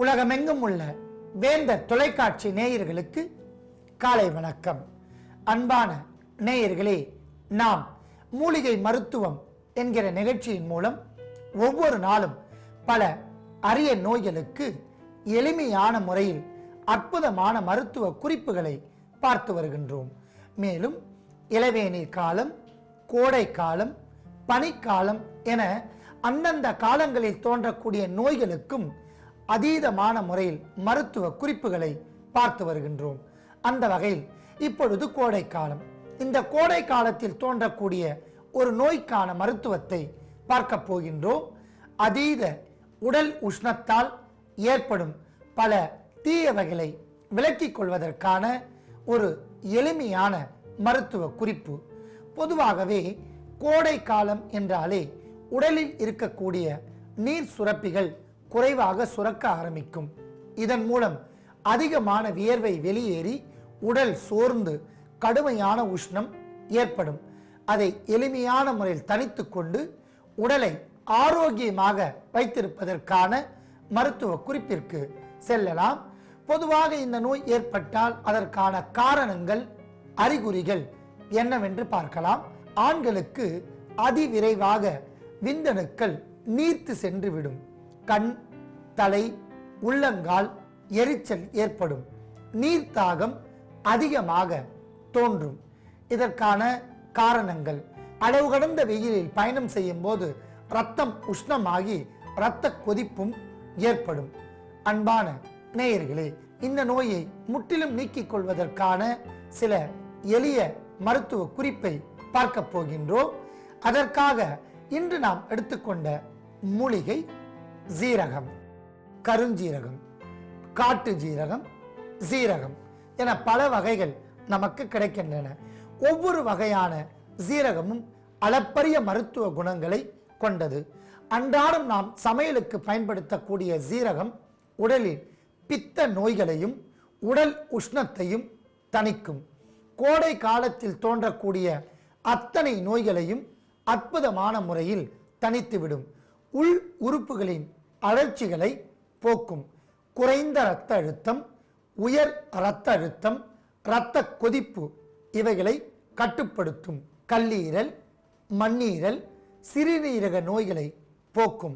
உலகமெங்கும் உள்ள வேந்தர் தொலைக்காட்சி நேயர்களுக்கு காலை வணக்கம். அன்பான நேயர்களே, நாம் மூலிகை மருத்துவம் என்கிற நிகழ்ச்சியின் மூலம் ஒவ்வொரு நாளும் பல அரிய நோய்களுக்கு எளிமையான முறையில் அற்புதமான மருத்துவ குறிப்புகளை பார்த்து வருகின்றோம். மேலும் இளவேநீர் காலம், கோடை காலம், பனிக்காலம் என அந்தந்த காலங்களில் தோன்றக்கூடிய நோய்களுக்கும் அதீதமான முறையில் மருத்துவ குறிப்புகளை பார்த்து வருகின்றோம். அந்த வகையில் இப்பொழுது கோடை காலம். இந்த கோடை காலத்தில் தோன்றக்கூடிய ஒரு நோய்க்கான மருத்துவத்தை பார்க்க போகின்றோம். அதீத உடல் உஷ்ணத்தால் ஏற்படும் பல தீயவைகளை விலக்கிக் கொள்வதற்கான ஒரு எளிமையான மருத்துவ குறிப்பு. பொதுவாகவே கோடை காலம் என்றாலே உடலில் இருக்கக்கூடிய நீர் சுரப்பிகள் குறைவாக சுரக்க ஆரம்பிக்கும். இதன் மூலம் அதிகமான வியர்வை வெளியேறி உடல் சோர்ந்து கடுமையான உஷ்ணம் ஏற்படும். அதை எளிமையான முறையில் தணித்து கொண்டு உடலை ஆரோக்கியமாக வைத்திருப்பதற்கான மருத்துவ குறிப்பிற்கு செல்லலாம். பொதுவாக இந்த நோய் ஏற்பட்டால் அதற்கான காரணங்கள், அறிகுறிகள் என்னவென்று பார்க்கலாம். ஆண்களுக்கு அதிவிரைவாக விந்தணுக்கள் நீர்த்து சென்று விடும். கண், தலை, உள்ளங்கால் எரிச்சல் ஏற்படும். நீர்த்தாகம் அதிகமாக தோன்றும். இதற்கான காரணங்கள், அளவு கடந்த வெயிலில் பயணம் செய்யும் போது இரத்தம் உஷ்ணமாகி இரத்த கொதிப்பும் ஏற்படும். அன்பான நேயர்களே, இந்த நோயை முற்றிலும் நீக்கிக் கொள்வதற்கான சில எளிய மருத்துவ குறிப்பை பார்க்க போகின்றோம். அதற்காக இன்று நாம் எடுத்துக்கொண்ட மூலிகை ஜீரகம், கருஞ்சீரகம், காட்டு ஜீரகம், சீரகம் என பல வகைகள் நமக்கு கிடைக்கின்றன. ஒவ்வொரு வகையான சீரகமும் அளப்பரிய மருத்துவ குணங்களை கொண்டது. அன்றாடம் நாம் சமையலுக்கு பயன்படுத்தக்கூடிய சீரகம் உடலில் பித்த நோய்களையும் உடல் உஷ்ணத்தையும் தணிக்கும். கோடை காலத்தில் தோன்றக்கூடிய அத்தனை நோய்களையும் அற்புதமான முறையில் தணித்துவிடும். உள் உறுப்புகளின் அழற்சிகளை போக்கும். குறைந்த இரத்த அழுத்தம், உயர் இரத்த அழுத்தம், இரத்த கொதிப்பு இவைகளை கட்டுப்படுத்தும். கல்லீரல், மண்ணீரல், சிறுநீரக நோய்களை போக்கும்.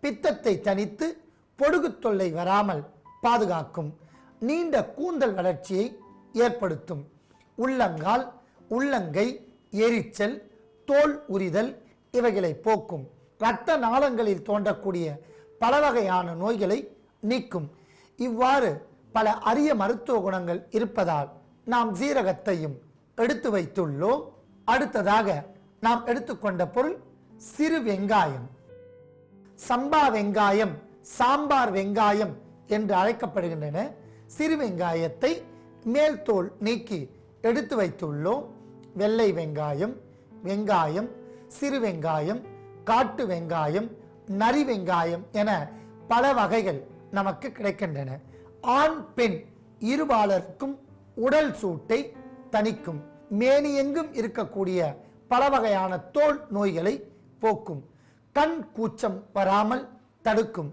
பித்தத்தை தணித்து பொடுகு தொல்லை வராமல் பாதுகாக்கும். நீண்ட கூந்தல் வளர்ச்சியை ஏற்படுத்தும். உள்ளங்கால், உள்ளங்கை எரிச்சல், தோல் உரிதல் இவைகளை போக்கும். இரத்த நாளங்களில் தோன்றக்கூடிய பல வகையான நோய்களை நீக்கும். இவ்வாறு பல அரிய மருத்துவ குணங்கள் இருப்பதால் நாம் சீரகத்தையும் எடுத்து வைத்துள்ளோம். அடுத்ததாக நாம் எடுத்துக்கொண்ட பொருள் சிறு வெங்காயம். சம்பா வெங்காயம், சாம்பார் வெங்காயம் என்று அழைக்கப்படுகின்றன. சிறு வெங்காயத்தை மேல் தோல் நீக்கி எடுத்து வைத்துள்ளோம். வெள்ளை வெங்காயம், வெங்காயம், சிறு வெங்காயம், காட்டு வெங்காயம், நரி வெங்காயம் என பல வகைகள் நமக்கு கிடைக்கின்றன. ஆண் பெண் இருபாலருக்கும் உடல் சூட்டை தணிக்கும். மேனியெங்கும் இருக்கக்கூடிய பல வகையான தோல் நோய்களை போக்கும். கண் கூச்சம் வராமல் தடுக்கும்.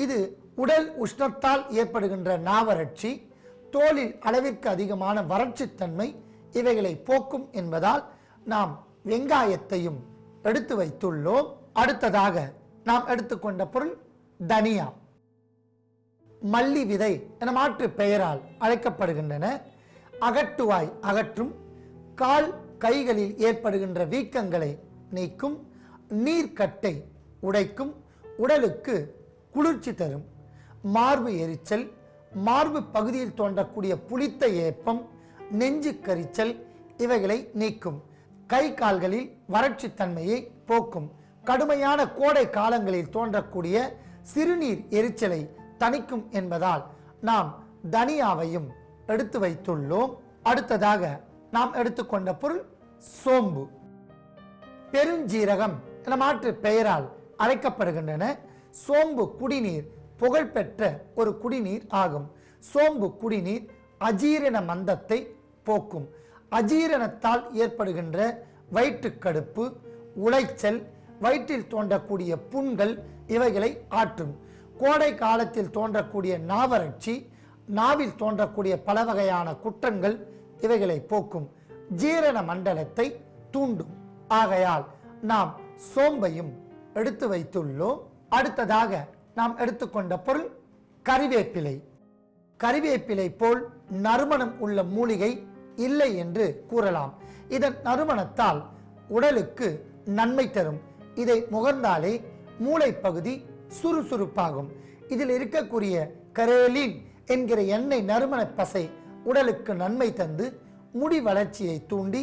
இது உடல் உஷ்ணத்தால் ஏற்படுகின்ற நாவறட்சி, தோலில் அளவிற்கு அதிகமான வறட்சித்தன்மை இவைகளை போக்கும் என்பதால் நாம் வெங்காயத்தையும் எடுத்து வைத்துள்ளோம். அடுத்ததாக நாம் எடுத்துக்கொண்ட பொருள் தனியா. மல்லி விதை என மாற்று பெயரால் அழைக்கப்படுகின்றன. அகட்டுவாய் அகற்றும். கால் கைகளில் ஏற்படுகின்ற வீக்கங்களை நீக்கும். நீர்க்கட்டை உடைக்கும். உடலுக்கு குளிர்ச்சி தரும். மார்பு எரிச்சல், மார்பு பகுதியில் தோன்றக்கூடிய புளித்த ஏப்பம், நெஞ்சு கரிச்சல் இவைகளை நீக்கும். கை கால்களில் வறட்சி தன்மையை போக்கும். கடுமையான கோடை காலங்களில் தோன்றக்கூடிய சிறுநீர் எரிச்சலை தணிக்கும் என்பதால் நாம் தனியாவையும் எடுத்து வைத்துள்ளோம். அடுத்ததாக நாம் எடுத்துக்கொண்ட பொருள் சோம்பு. பெருஞ்சீரகம் என மாற்று பெயரால் அழைக்கப்படுகின்றன. சோம்பு குடிநீர் புகழ்பெற்ற ஒரு குடிநீர் ஆகும். சோம்பு குடிநீர் அஜீரண மந்தத்தை போக்கும். அஜீரணத்தால் ஏற்படுகின்ற வயிற்றுக்கடுப்பு, உளைச்சல், வயிற்றில் தோன்றக்கூடிய புண்கள் இவைகளை ஆற்றும். கோடை காலத்தில் தோன்றக்கூடிய நாவறட்சி, நாவில் தோன்றக்கூடிய பல வகையான குற்றங்கள் இவைகளை போக்கும். ஜீரண மண்டலத்தை தூண்டும். ஆகையால் நாம் சோம்பையும் எடுத்து வைத்துள்ளோம். அடுத்ததாக நாம் எடுத்துக்கொண்ட பொருள் கறிவேப்பிலை. கறிவேப்பிலை போல் நறுமணம் உள்ள மூலிகை இல்லை என்று கூறலாம். இதன் நறுமணத்தால் உடலுக்கு நன்மை தரும். இதை முகர்ந்தாலே மூளை பகுதி சுறுசுறுப்பாகும். இதில் இருக்கக்கூடிய கரேலின் என்கிற எண்ணெய் நறுமண பசை உடலுக்கு நன்மை தந்து முடி வளர்ச்சியை தூண்டி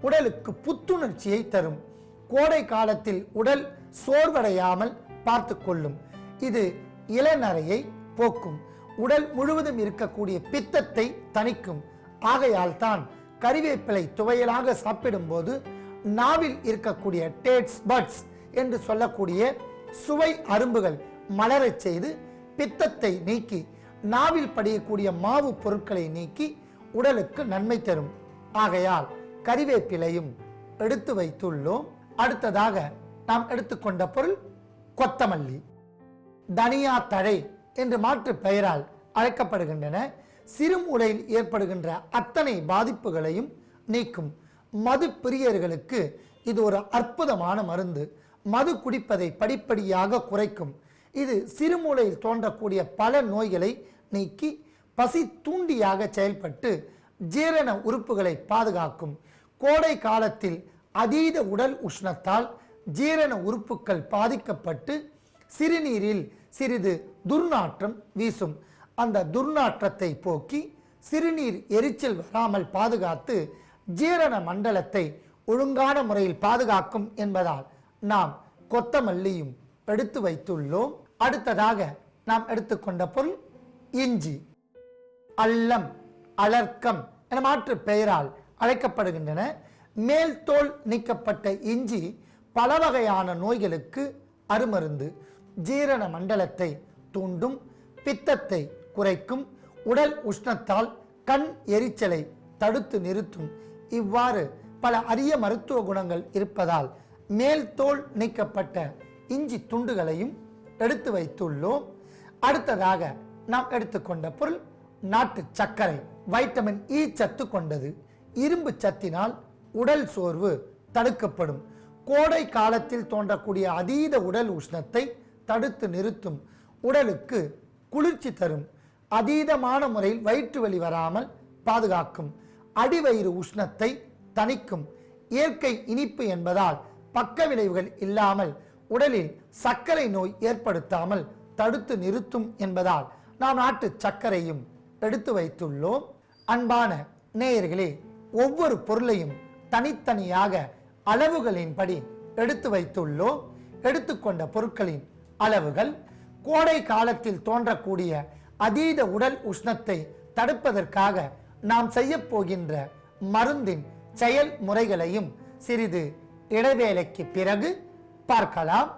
உடலுக்கு புத்துணர்ச்சியை தரும். கோடை காலத்தில் உடல் சோர்வடையாமல் பார்த்து கொள்ளும். இது இளநரையை போக்கும். உடல் முழுவதும் இருக்கக்கூடிய பித்தத்தை தணிக்கும். ஆகையால் தான் கறிவேப்பிலை துவையலாக சாப்பிடும்போது நாவில் இருக்கக்கூடிய டேட்ஸ் பட்ஸ் என்று சொல்லக்கூடிய சுவை அரும்புகள் மலரச் செய்து பித்தத்தை நீக்கி நாவில் படியக்கூடிய மாவு பொருட்களை நீக்கி உடலுக்கு நன்மை தரும். ஆகையால் கறிவேப்பிலையும் எடுத்து வைத்துள்ளோம். அடுத்ததாக நாம் எடுத்துக்கொண்ட பொருள் கொத்தமல்லி. தனியா தழை என்று மாற்று பெயரால் அழைக்கப்படுகின்றன. சிறுமூளையில் ஏற்படுகின்ற அத்தனை பாதிப்புகளையும் நீக்கும். மது பிரியர்களுக்கு இது ஒரு அற்புதமான மருந்து. மது குடிப்பதை படிப்படியாக குறைக்கும். இது சிறுமூளையில் தோன்றக்கூடிய பல நோய்களை நீக்கி பசி தூண்டியாக செயல்பட்டு ஜீரண உறுப்புகளை பாதுகாக்கும். கோடை காலத்தில் அதீத உடல் உஷ்ணத்தால் ஜீரண உறுப்புகள் பாதிக்கப்பட்டு சிறுநீரில் சிறிது துர்நாற்றம் வீசும். அந்த துர்நாற்றத்தை போக்கி சிறுநீர் எரிச்சல் வராமல் பாதுகாத்து ஜீரண மண்டலத்தை ஒழுங்கான முறையில் பாதுகாக்கும் என்பதால் நாம் கொத்தமல்லியும் எடுத்து வைத்துள்ளோம். அடுத்ததாக நாம் எடுத்துக்கொண்ட பொருள் இஞ்சி. அல்லம், அலர்க்கம் என மாற்று பெயரால் அழைக்கப்படுகின்றன. மேல் தோல் நீக்கப்பட்ட இஞ்சி பல வகையான நோய்களுக்கு அருமருந்து. ஜீரண மண்டலத்தை தூண்டும், பித்தத்தை குறைக்கும், உடல் உஷ்ணத்தால் கண் எரிச்சலை தடுத்து நிறுத்தும். இவ்வாறு பல அரிய மருத்துவ குணங்கள் இருப்பதால் மேல் தோல் நீக்கப்பட்ட இஞ்சி துண்டுகளையும் எடுத்து வைத்துள்ளோம். அடுத்ததாக நாம் எடுத்துக்கொண்ட பொருள் நாட்டு சர்க்கரை. வைட்டமின் இ சத்து கொண்டது. இரும்பு சத்தினால் உடல் சோர்வு தடுக்கப்படும். கோடை காலத்தில் தோன்றக்கூடிய அதீத உடல் உஷ்ணத்தை தடுத்து நிறுத்தும். உடலுக்கு குளிர்ச்சி தரும். அதீதமான முறையில் வயிற்று வலி வராமல் பாதுகாக்கும். அடிவயிறு உஷ்ணத்தை தணிக்கும். இயற்கை இனிப்பு என்பதால் பக்க விளைவுகள் இல்லாமல் உடலில் சர்க்கரை நோய் ஏற்படுத்தாமல் தடுத்து நிறுத்தும் என்பதால் நாம் நாட்டு சர்க்கரையும் எடுத்து வைத்துள்ளோம். அன்பான நேயர்களே, ஒவ்வொரு பொருளையும் தனித்தனியாக அளவுகளின்படி எடுத்து வைத்துள்ளோம். எடுத்துக்கொண்ட பொருட்களின் அளவுகள் கோடை காலத்தில் தோன்றக்கூடிய அதீத உடல் உஷ்ணத்தை தடுப்பதற்காக நாம் செய்ய போகின்ற மருந்தின் செயல்முறைகளையும் சிறிது இடைவேளைக்கு பிறகு பார்க்கலாம்.